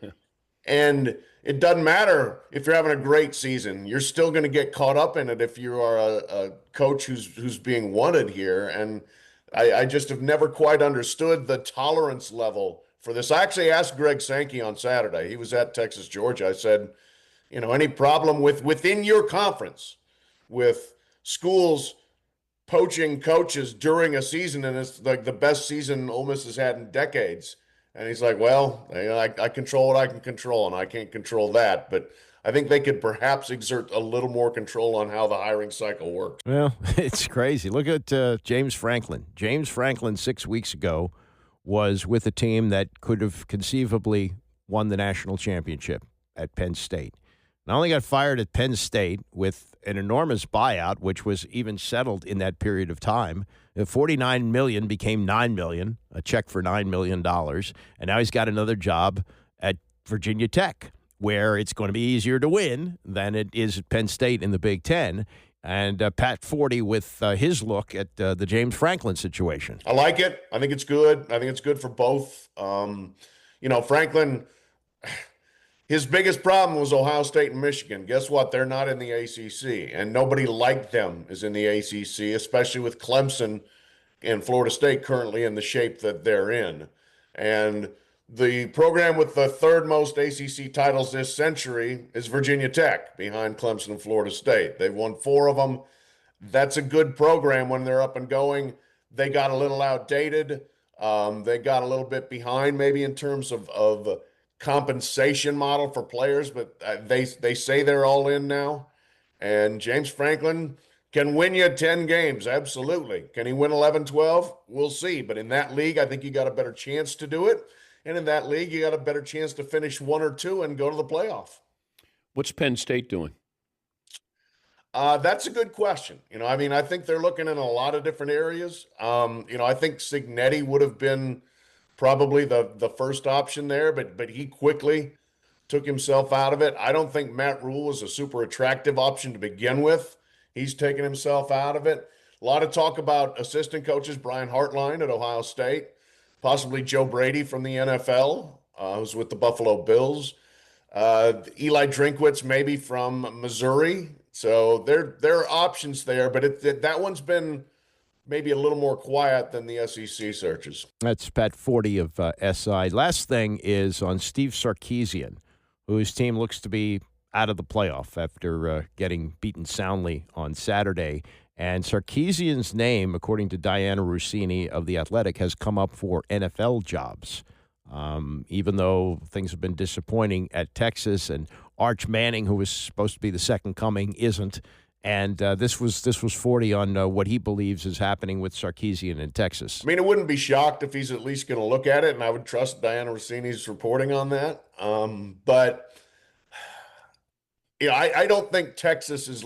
S14: And it doesn't matter if you're having a great season. You're still going to get caught up in it if you are a coach who's being wanted here. And I just have never quite understood the tolerance level for this. I actually asked Greg Sankey on Saturday. He was at Texas, Georgia. I said, any problem within your conference with schools poaching coaches during a season, and it's like the best season Ole Miss has had in decades? And he's like, well, I control what I can control, and I can't control that. But I think they could perhaps exert a little more control on how the hiring cycle works.
S4: Well, it's crazy. Look at James Franklin. James Franklin 6 weeks ago was with a team that could have conceivably won the national championship at Penn State. Not only got fired at Penn State with an enormous buyout, which was even settled in that period of time. The $49 million became $9 million, a check for $9 million. And now he's got another job at Virginia Tech, where it's going to be easier to win than it is at Penn State in the Big Ten. And Pat Forty with his look at the James Franklin situation.
S14: I like it. I think it's good. I think it's good for both. Franklin, his biggest problem was Ohio State and Michigan. Guess what? They're not in the ACC, and nobody like them is in the ACC, especially with Clemson and Florida State currently in the shape that they're in. And the program with the third most ACC titles this century is Virginia Tech, behind Clemson and Florida State. They've won 4 of them. That's a good program when they're up and going. They got a little outdated. They got a little bit behind maybe in terms of compensation model for players, but they say they're all in now. And James Franklin can win you 10 games, absolutely. Can he win 11, 12? We'll see. But in that league, I think you got a better chance to do it. And in that league, you got a better chance to finish 1 or 2 and go to the playoff.
S15: What's Penn State doing?
S14: That's a good question. I think they're looking in a lot of different areas. I think Signetti would have been probably the first option there, but he quickly took himself out of it. I don't think Matt Rule was a super attractive option to begin with. He's taken himself out of it. A lot of talk about assistant coaches, Brian Hartline at Ohio State, possibly Joe Brady from the NFL, who's with the Buffalo Bills. Eli Drinkwitz maybe from Missouri. So there are options there, but that one's been maybe a little more quiet than the SEC searches.
S4: That's Pat Forty of SI. Last thing is on Steve Sarkisian, whose team looks to be out of the playoff after getting beaten soundly on Saturday. And Sarkisian's name, according to Diana Rossini of The Athletic, has come up for NFL jobs. Even though things have been disappointing at Texas, and Arch Manning, who was supposed to be the second coming, isn't. And this was 40 on what he believes is happening with Sarkisian in Texas.
S14: I mean, I wouldn't be shocked if he's at least going to look at it, and I would trust Diana Rossini's reporting on that. But I don't think Texas is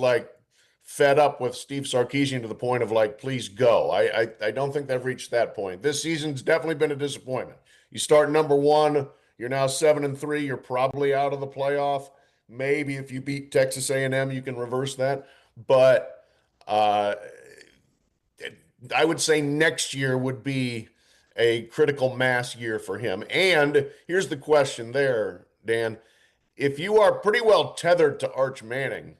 S14: fed up with Steve Sarkisian to the point of please go. I don't think they've reached that point. This season's definitely been a disappointment. You start number 1, you're now 7-3, you're probably out of the playoff. Maybe if you beat Texas A&M, you can reverse that. But I would say next year would be a critical mass year for him. And here's the question there, Dan. If you are pretty well tethered to Arch Manning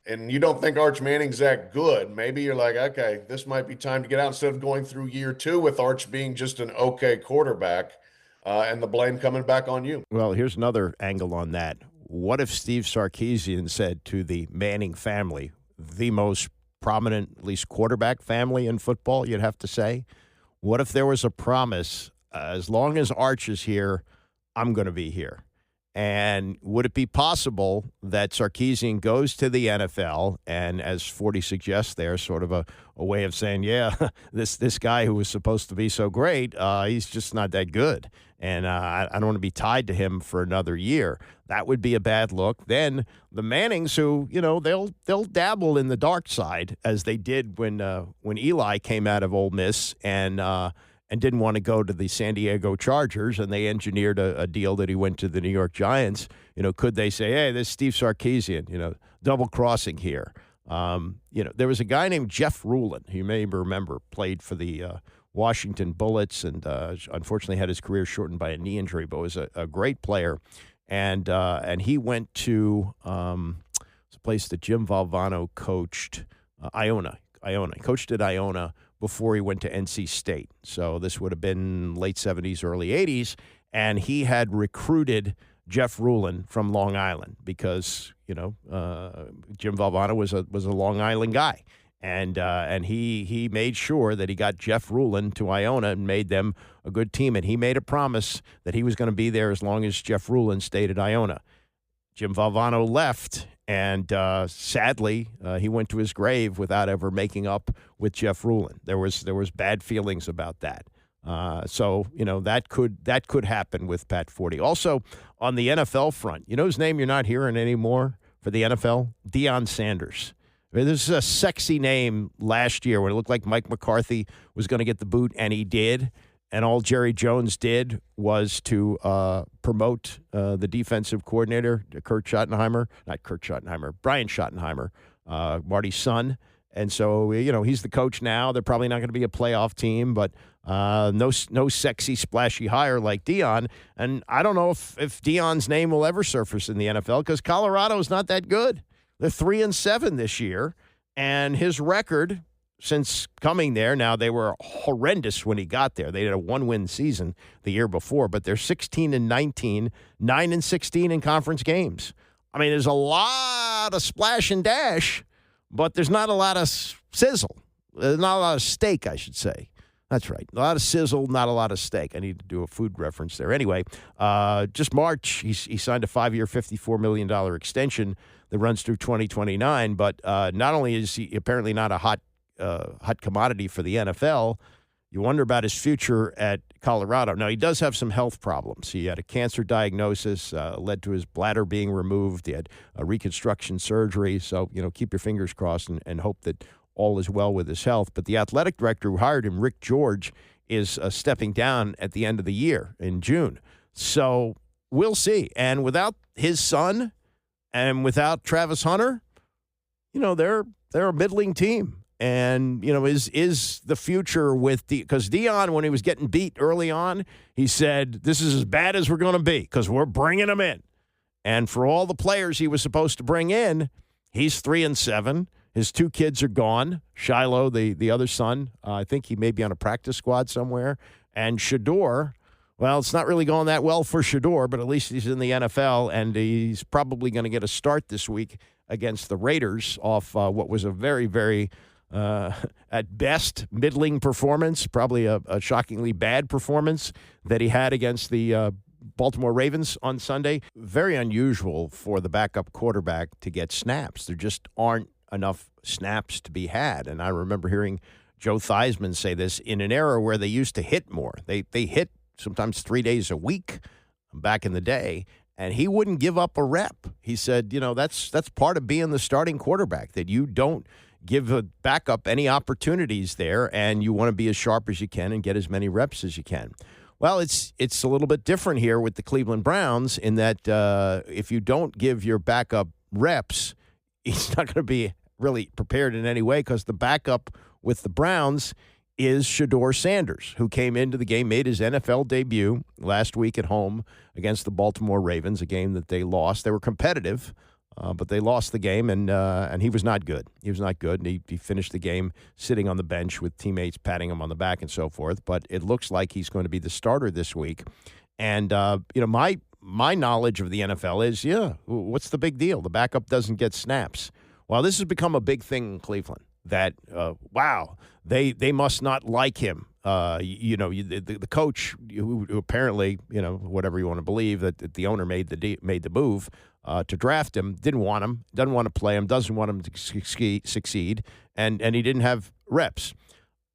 S14: and you don't think Arch Manning's that good, maybe you're like, okay, this might be time to get out instead of going through year 2 with Arch being just an okay quarterback and the blame coming back on you.
S4: Well, here's another angle on that. What if Steve Sarkisian said to the Manning family, the most prominent, at least quarterback family in football, you'd have to say, what if there was a promise, as long as Arch is here, I'm going to be here? And would it be possible that Sarkisian goes to the NFL and, as 40 suggests there, sort of a way of saying, yeah, this guy who was supposed to be so great, he's just not that good. And I don't want to be tied to him for another year. That would be a bad look. Then the Mannings, who, they'll dabble in the dark side, as they did when Eli came out of Ole Miss and didn't want to go to the San Diego Chargers, and they engineered a deal that he went to the New York Giants. Could they say, hey, this is Steve Sarkisian, double-crossing here? There was a guy named Jeff Rulin, who you may remember, played for the Washington Bullets and unfortunately had his career shortened by a knee injury, but was a great player. And he went to a place that Jim Valvano coached, Iona. He coached at Iona before he went to NC State. So this would have been late 70s, early 80s. And he had recruited Jeff Rulin from Long Island because, Jim Valvano was a Long Island guy. And he made sure that he got Jeff Rulin to Iona and made them a good team. And he made a promise that he was going to be there as long as Jeff Rulin stayed at Iona. Jim Valvano left, and sadly, he went to his grave without ever making up with Jeff Rulin. There was bad feelings about that. So that could happen with Pat Forty. Also, on the NFL front, his name you're not hearing anymore for the NFL? Deion Sanders. I mean, this is a sexy name last year when it looked like Mike McCarthy was going to get the boot, and he did. And all Jerry Jones did was to promote the defensive coordinator, Brian Schottenheimer, Marty's son. And so, he's the coach now. They're probably not going to be a playoff team, but no sexy, splashy hire like Deion. And I don't know if Deion's name will ever surface in the NFL because Colorado's not that good. They're 3-7 this year, and his record since coming there. Now, they were horrendous when he got there. They had a 1-win season the year before, but they're 16-19, 9-16 in conference games. I mean, there's a lot of splash and dash, but there's not a lot of sizzle. There's not a lot of steak, I should say. That's right. A lot of sizzle, not a lot of steak. I need to do a food reference there. Anyway, just March, he signed a 5-year, $54 million extension that runs through 2029. But not only is he apparently not a hot commodity for the NFL, you wonder about his future at Colorado. Now, he does have some health problems. He had a cancer diagnosis, led to his bladder being removed. He had a reconstruction surgery. So, keep your fingers crossed and hope that all is well with his health. But the athletic director who hired him, Rick George, is stepping down at the end of the year in June. So we'll see. And without his son and without Travis Hunter, they're a middling team. And, is the future with because Deion, when he was getting beat early on, he said, this is as bad as we're going to be because we're bringing them in. And for all the players he was supposed to bring in, he's 3-7. His 2 kids are gone. Shiloh, the other son, I think he may be on a practice squad somewhere. And Shedeur, well, it's not really going that well for Shedeur, but at least he's in the NFL, and he's probably going to get a start this week against the Raiders off what was a very, very, at best, middling performance, probably a shockingly bad performance that he had against the Baltimore Ravens on Sunday. Very unusual for the backup quarterback to get snaps. There just aren't enough snaps to be had. And I remember hearing Joe Theismann say this in an era where they used to hit more. They hit sometimes 3 days a week back in the day, and he wouldn't give up a rep. He said, that's part of being the starting quarterback, that you don't give a backup any opportunities there, and you want to be as sharp as you can and get as many reps as you can. Well, it's a little bit different here with the Cleveland Browns in that if you don't give your backup reps, he's not going to be really prepared in any way because the backup with the Browns is Shedeur Sanders, who came into the game, made his NFL debut last week at home against the Baltimore Ravens, a game that they lost. They were competitive, but they lost the game, and he was not good. He was not good, and he finished the game sitting on the bench with teammates patting him on the back and so forth. But it looks like he's going to be the starter this week. And, my knowledge of the NFL is, what's the big deal? The backup doesn't get snaps. Well, this has become a big thing in Cleveland that, they must not like him. The coach who apparently, whatever you want to believe, that the owner made the move to draft him, didn't want him, doesn't want to play him, doesn't want him to succeed, and he didn't have reps.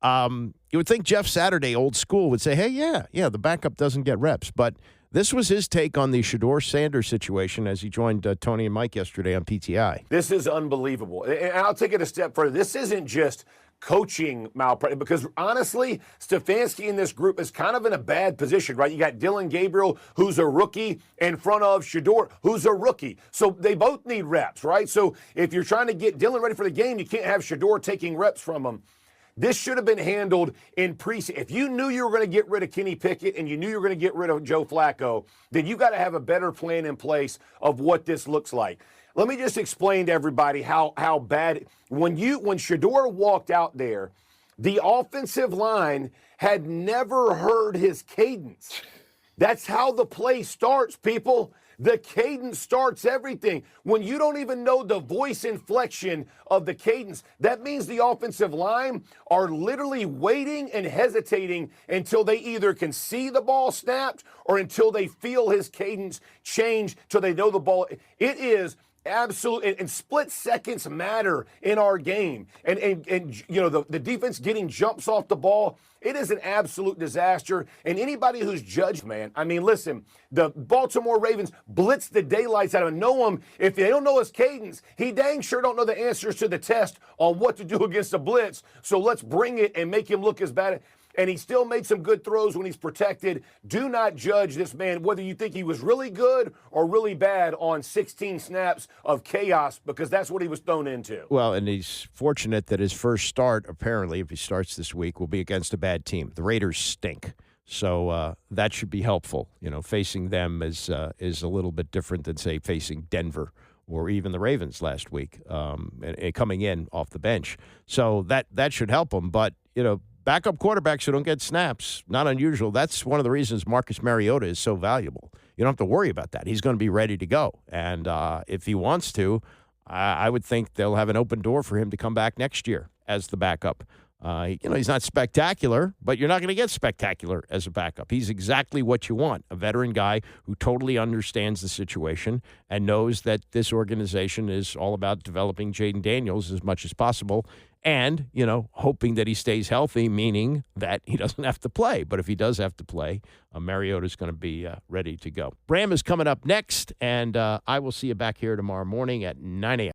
S4: You would think Jeff Saturday, old school, would say, hey, the backup doesn't get reps. But this was his take on the Shedeur Sanders situation as he joined Tony and Mike yesterday on PTI.
S12: This is unbelievable. And I'll take it a step further. This isn't just coaching malpractice, because honestly, Stefanski in this group is kind of in a bad position, right? You got Dylan Gabriel, who's a rookie, in front of Shedeur, who's a rookie. So they both need reps, right? So if you're trying to get Dylan ready for the game, you can't have Shedeur taking reps from him. This should have been handled in preseason. If you knew you were going to get rid of Kenny Pickett and you knew you were going to get rid of Joe Flacco, then you got to have a better plan in place of what this looks like. Let me just explain to everybody how bad. When Shedeur walked out there, the offensive line had never heard his cadence. That's how the play starts, people. The cadence starts everything. When you don't even know the voice inflection of the cadence, that means the offensive line are literally waiting and hesitating until they either can see the ball snapped or until they feel his cadence change till they know the ball. It is absolutely, and split seconds matter in our game. And the defense getting jumps off the ball, it is an absolute disaster. And anybody who's judged, man, I mean, listen, the Baltimore Ravens blitzed the daylights out of him. Know him. If they don't know his cadence, he dang sure don't know the answers to the test on what to do against a blitz. So let's bring it and make him look as bad. And he still made some good throws when he's protected. Do not judge this man, whether you think he was really good or really bad, on 16 snaps of chaos, because that's what he was thrown into.
S4: Well, and he's fortunate that his first start, apparently, if he starts this week, will be against a bad team. The Raiders stink. So that should be helpful. Facing them is a little bit different than, say, facing Denver, or even the Ravens last week, and coming in off the bench. So that should help him. But, backup quarterbacks who don't get snaps, not unusual. That's one of the reasons Marcus Mariota is so valuable. You don't have to worry about that. He's going to be ready to go. And if he wants to, I would think they'll have an open door for him to come back next year as the backup. He's not spectacular, but you're not going to get spectacular as a backup. He's exactly what you want, a veteran guy who totally understands the situation and knows that this organization is all about developing Jaden Daniels as much as possible and, hoping that he stays healthy, meaning that he doesn't have to play. But if he does have to play, Mariota's going to be ready to go. Bram is coming up next, and I will see you back here tomorrow morning at 9 a.m.